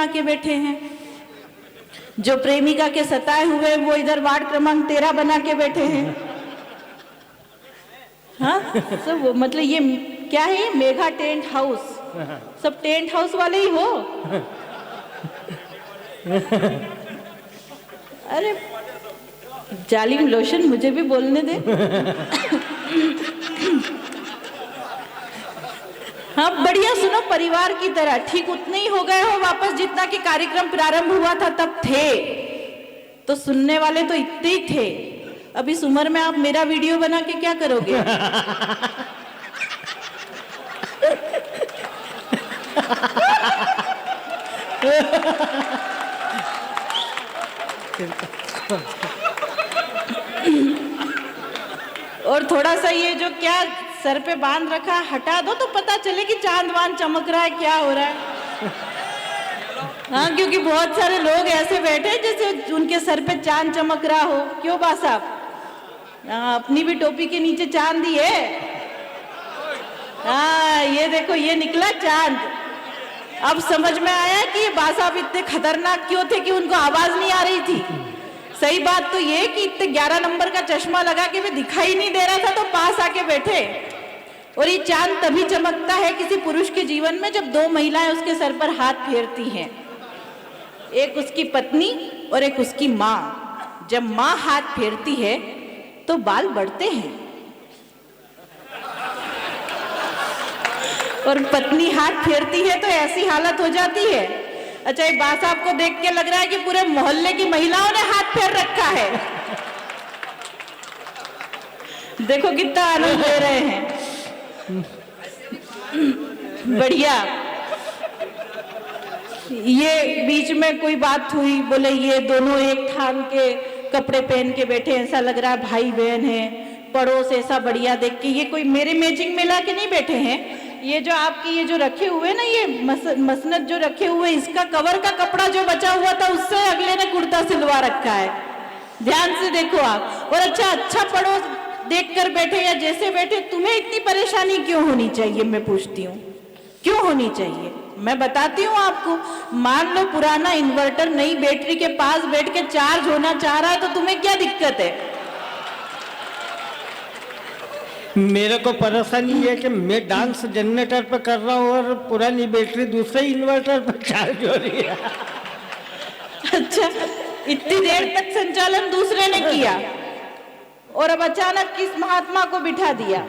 बना के बैठे हैं, जो प्रेमिका के सताए हुए वो इधर वार्ड क्रमांक 13 बना के बैठे हैं। हाँ, सब मतलब ये क्या है, ये मेगा टेंट हाउस, सब टेंट हाउस वाले ही हो। अरे जालिम लोशन, मुझे भी बोलने दे। हाँ बढ़िया, सुनो, परिवार की तरह ठीक उतने ही हो गए हो वापस जितना कि कार्यक्रम प्रारंभ हुआ था तब थे। तो सुनने वाले तो इतने ही थे, अब इस उम्र में आप मेरा वीडियो बना के क्या करोगे? और थोड़ा सा ये जो क्या सर पे बांध रखा है हटा दो तो पता चले कि चांद वांद चमक रहा है, क्या हो रहा है। हाँ, क्योंकि बहुत सारे लोग ऐसे बैठे जैसे उनके सर पे चांद चमक रहा हो। क्यों बा साहब, अपनी भी टोपी के नीचे चांद ही है। हाँ ये देखो, ये निकला चांद। अब समझ में आया कि ये बा साहब इतने खतरनाक क्यों थे कि उनको आवाज नहीं आ रही थी। सही बात तो ये कि इतने 11 नंबर का चश्मा लगा के भी दिखाई नहीं दे रहा था तो पास आके बैठे। और ये चांद तभी चमकता है किसी पुरुष के जीवन में जब दो महिलाएं उसके सर पर हाथ फेरती हैं, एक उसकी पत्नी और एक उसकी माँ। जब माँ हाथ फेरती है तो बाल बढ़ते हैं और पत्नी हाथ फेरती है तो ऐसी हालत हो जाती है। अच्छा, ये बा साहब को देख के लग रहा है कि पूरे मोहल्ले की महिलाओं ने हाथ फेर रखा है। देखो कितना आनंद ले रहे हैं। बढ़िया। ये बीच में कोई बात हुई, बोले ये दोनों एक थान के कपड़े पहन के बैठे, ऐसा लग रहा है भाई बहन है, पड़ोस ऐसा बढ़िया देख के। ये कोई मेरे मैचिंग में ला के नहीं बैठे हैं। ये जो आपकी ये जो रखे हुए ना, ये मसनद जो रखे हुए, इसका कवर का कपड़ा जो बचा हुआ था उससे अगले ने कुर्ता सिलवा रखा है। ध्यान से देखो आप। और अच्छा पड़ोस देखकर बैठे या जैसे बैठे, तुम्हें इतनी परेशानी क्यों होनी चाहिए? मैं पूछती हूँ, क्यों होनी चाहिए? मैं बताती हूँ आपको। मान लो पुराना इन्वर्टर नई बैटरी के पास बैठ के चार्ज होना चाह रहा है तो तुम्हें क्या दिक्कत है? मेरे को परेशानी है कि मैं डांस जनरेटर पर कर रहा हूँ और पुरानी बैटरी दूसरे इन्वर्टर पर चार्ज हो रही है। अच्छा, इतनी देर तक संचालन दूसरे ने किया और अब अचानक किस महात्मा को बिठा दिया?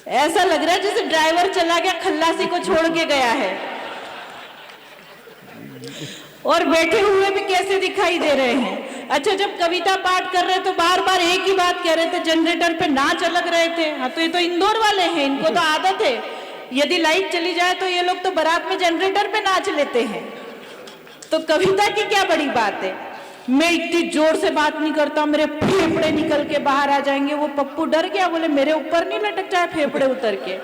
ऐसा लग रहा है जैसे ड्राइवर चला गया, खल्लासी को छोड़ के गया है। और बैठे हुए भी कैसे दिखाई दे रहे हैं। अच्छा, जब कविता पाठ कर रहे तो बार बार एक ही बात कह रहे थे, जनरेटर पे नाच अलग रहे थे। हाँ, तो ये तो इंदौर वाले हैं, इनको तो आदत है, यदि लाइट चली जाए तो ये लोग तो बारात में जनरेटर पे नाच लेते हैं। तो कविता की क्या बड़ी बात है? मैं इतनी जोर से बात नहीं करता, मेरे फेफड़े निकल के बाहर आ जाएंगे। वो पप्पू डर गया, बोले मेरे ऊपर नहीं लटक जाए फेफड़े उतर के।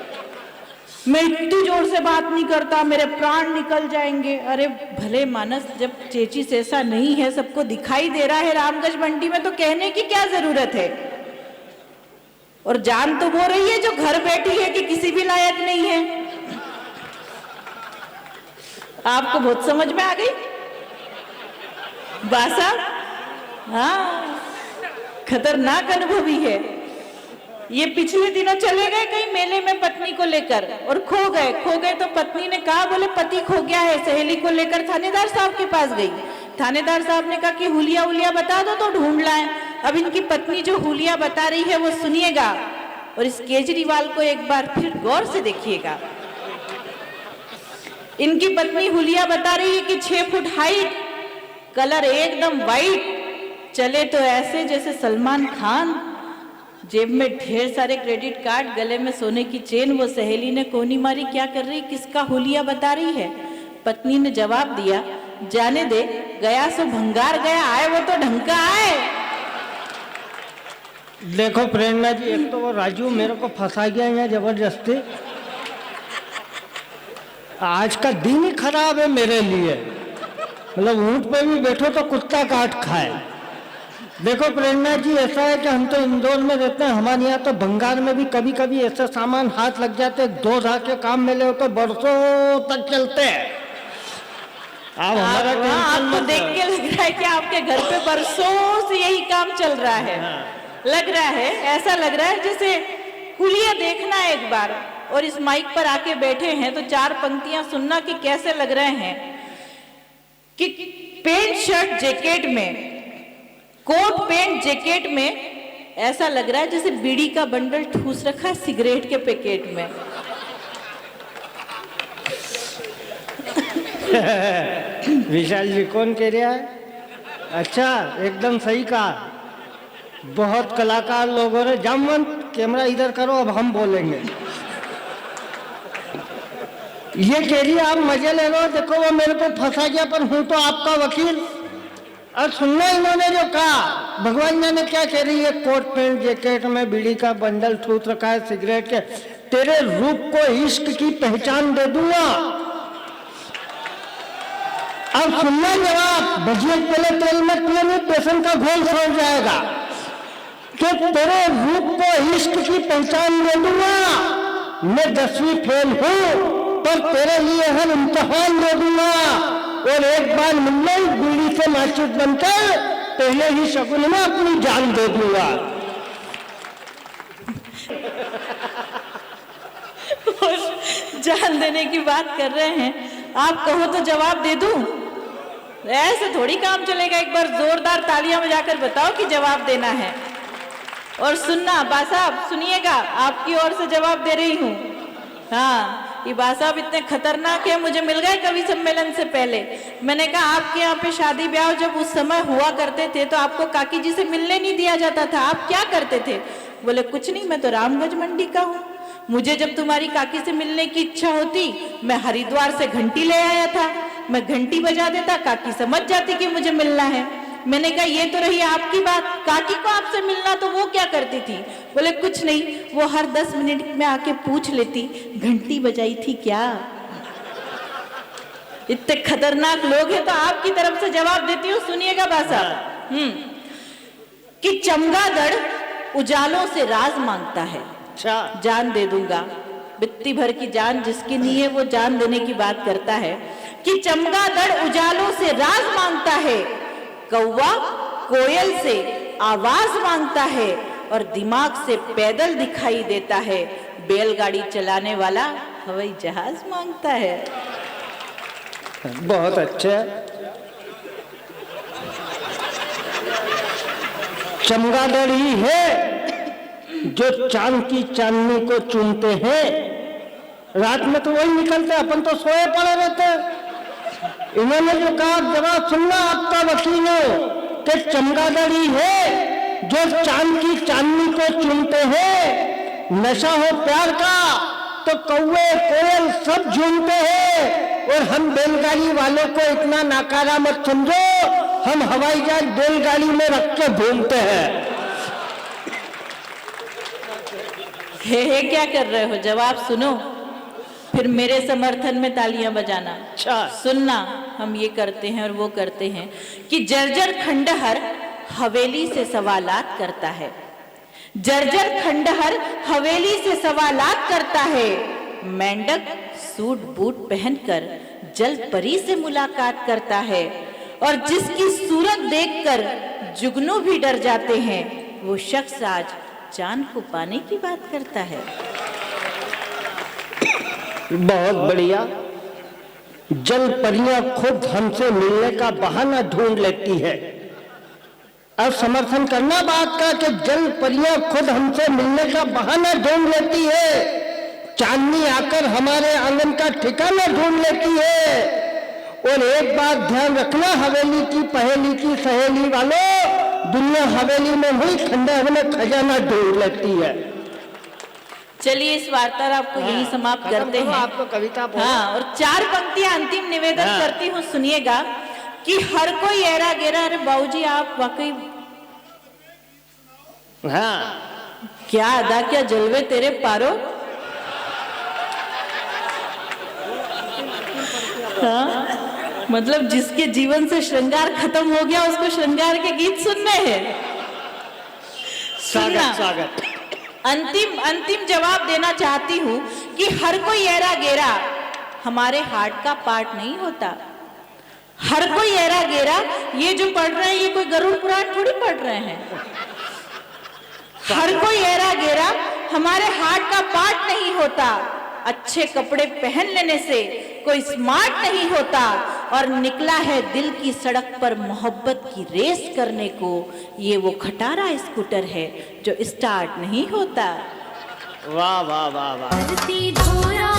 मैं इतनी जोर से बात नहीं करता, मेरे प्राण निकल जाएंगे। अरे भले मानस, जब चेची से ऐसा नहीं है, सबको दिखाई दे रहा है रामगंज मंडी में, तो कहने की क्या जरूरत है? और जान तो वो रही है जो घर बैठी है कि किसी भी लायक नहीं है। आपको बहुत समझ में आ गई बासा? हाँ, खतरनाक अनुभवी है। ये पिछले दिनों चले गए कहीं मेले में पत्नी को लेकर और खो गए तो पत्नी ने कहा, बोले पति खो गया है, सहेली को लेकर थानेदार साहब के पास गई। थानेदार साहब ने कहा कि हुलिया बता दो तो ढूंढ लाएं। अब इनकी पत्नी जो हुलिया बता रही है वो सुनिएगा और इस केजरीवाल को एक बार फिर गौर से देखिएगा। इनकी पत्नी हुलिया बता रही है कि 6 फुट हाइट, कलर एकदम वाइट, चले तो ऐसे जैसे सलमान खान, जेब में ढेर सारे क्रेडिट कार्ड, गले में सोने की चेन। वो सहेली ने कोनी मारी, क्या कर रही, किसका हुलिया बता रही है? पत्नी ने जवाब दिया, जाने दे, गया सो भंगार गया, आए वो तो ढंग का आए। देखो प्रेरणा जी, एक तो वो राजू मेरे को फंसा गया यहाँ जबरदस्ती। आज का दिन ही खराब है मेरे लिए। मतलब ऊंट पे भी बैठो तो कुत्ता काट खाए। देखो प्रेरणा जी, ऐसा है कि हम तो इंदौर में रहते हैं, हमारे यहाँ तो भंगार में भी कभी कभी ऐसे सामान हाथ लग जाते हैं, 2 के काम मिले हो तो बरसों तक चलते हैं। आप हमारा टेंशन आपको मत देख के लग रहा है कि आपके घर पे बरसों से यही काम चल रहा है। लग रहा है, ऐसा लग रहा है जैसे हुलिया देखना एक बार और इस माइक पर आके बैठे हैं तो चार पंक्तियां सुनना कि कैसे लग रहे हैं कि पैंट शर्ट जैकेट में, कोट पैंट जैकेट में ऐसा लग रहा है जैसे बीड़ी का बंडल ठूस रखा है सिगरेट के पैकेट में। विशाल जी कौन कह रहा है? अच्छा, एकदम सही कहा। बहुत कलाकार लोग हो रहे। जामवंत कैमरा इधर करो, अब हम बोलेंगे। ये कह रही है आप मजे ले लो, देखो वो मेरे को फंसा गया पर हूं तो आपका वकील। और सुनना इन्होंने जो कहा, भगवान जाने क्या कह रही है, कोट पैंट जैकेट में बीड़ी का बंडल ठूस रखा है सिगरेट के, तेरे रूप को इश्क की पहचान दे दूंगा। अब सुनना जवाब, भजिए पहले तेल में पिए नहीं, बेसन का घोल सड़ जाएगा। कि तेरे रूप को इश्क की पहचान दे दूंगा। मैं 10वीं फेल हूं पर तेरे लिए हर इम्तिहान दे दूंगा। और एक बार मिलने बीड़ी से माचिस बनकर पहले ही शगुन में अपनी जान दे दूंगा। और जान देने की बात कर रहे हैं, आप कहो तो जवाब दे दूं? ऐसे थोड़ी काम चलेगा। एक बार जोरदार तालियां बजाकर बताओ कि जवाब देना है। और सुनना बा साहब, सुनिएगा, आपकी ओर से जवाब दे रही हूँ। हाँ, ये बा साहब इतने खतरनाक है, मुझे मिल गए कवि सम्मेलन से पहले। मैंने कहा आपके यहाँ पे शादी ब्याह जब उस समय हुआ करते थे तो आपको काकी जी से मिलने नहीं दिया जाता था, आप क्या करते थे? बोले कुछ नहीं, मैं तो रामगंज मंडी का हूँ। मुझे जब तुम्हारी काकी से मिलने की इच्छा होती, मैं हरिद्वार से घंटी ले आया था, मैं घंटी बजा देता, काकी समझ जाती कि मुझे मिलना है। मैंने कहा ये तो रही आपकी बात, काकी को आपसे मिलना तो वो क्या करती थी? बोले कुछ नहीं, वो हर 10 मिनट में आके पूछ लेती घंटी बजाई थी क्या। इतने खतरनाक लोग हैं। तो आपकी तरफ से जवाब देती हूँ, सुनिएगा बासा। कि चमगादड़ उजालों से राज मांगता है, जान दे दूंगा। बित्ती भर की जान जिसकी नहीं है वो जान देने की बात करता है। कि चमगादड़ उजालों से राज मांगता है, कौवा कोयल से आवाज मांगता है, और दिमाग से पैदल दिखाई देता है, बैलगाड़ी चलाने वाला हवाई जहाज मांगता है। बहुत अच्छा। चमगादड़ ही है जो चांद की चांदनी को चूमते हैं। रात में तो वही निकलते, अपन तो सोए पड़े रहते। इन्होंने जो कहा जवाब सुनना, आपका वकील हो कि चमगादड़ ही है जो चांद की चांदनी को चूमते हैं। नशा हो प्यार का तो कौवे कोयल सब झूमते हैं। और हम बैलगाड़ी वालों को इतना नाकारा मत समझो, हम हवाई जहाज बैलगाड़ी में रख के घूमते हैं। हे क्या कर रहे हो? जवाब सुनो, फिर मेरे समर्थन में तालियां बजाना। अच्छा सुनना, हम ये करते हैं और वो करते हैं। कि जर्जर खंडहर हवेली से सवालात करता है, जर्जर खंडहर हवेली से सवालात करता है। मेंढक सूट बूट पहनकर जल परी से मुलाकात करता है, और जिसकी सूरत देखकर जुगनू भी डर जाते हैं, वो शख्स आज चांद को पाने की बात करता है। बहुत बढ़िया। जल परियां खुद हमसे मिलने का बहाना ढूंढ लेती है। अब समर्थन करना बात का कि जल परियां खुद हमसे मिलने का बहाना ढूंढ लेती है। चांदनी आकर हमारे आंगन का ठिकाना ढूंढ लेती है। और एक बात ध्यान रखना, हवेली की पहेली की सहेली वालों, दुनिया हवेली में हुई खंडहर में खजाना ढूंढ लेती है। चलिए इस वार्तालाप को यही समाप्त करते हैं। आपको कविता हाँ, और 4 पंक्तियां अंतिम निवेदन करती हूँ, सुनिएगा। कि हर कोई ऐरा गेरा, अरे बाबूजी आप वाकई क्या अदा, क्या जलवे तेरे पारो। हाँ, मतलब जिसके जीवन से श्रृंगार खत्म हो गया उसको श्रृंगार के गीत सुनने हैं। स्वागत। अंतिम जवाब देना चाहती हूँ कि हर कोई ऐरा गेरा हमारे हार्ट का पार्ट नहीं होता। हर कोई एरा गेरा, ये जो पढ़ रहे हैं ये कोई गरुड़ पुराण थोड़ी पढ़ रहे हैं। हर कोई एरा गेरा हमारे हार्ट का पार्ट नहीं होता। अच्छे कपड़े पहन लेने से कोई स्मार्ट नहीं होता। और निकला है दिल की सड़क पर मोहब्बत की रेस करने को, ये वो खटारा स्कूटर है जो स्टार्ट नहीं होता। वाह वाह वाह वाह। धरती धोरा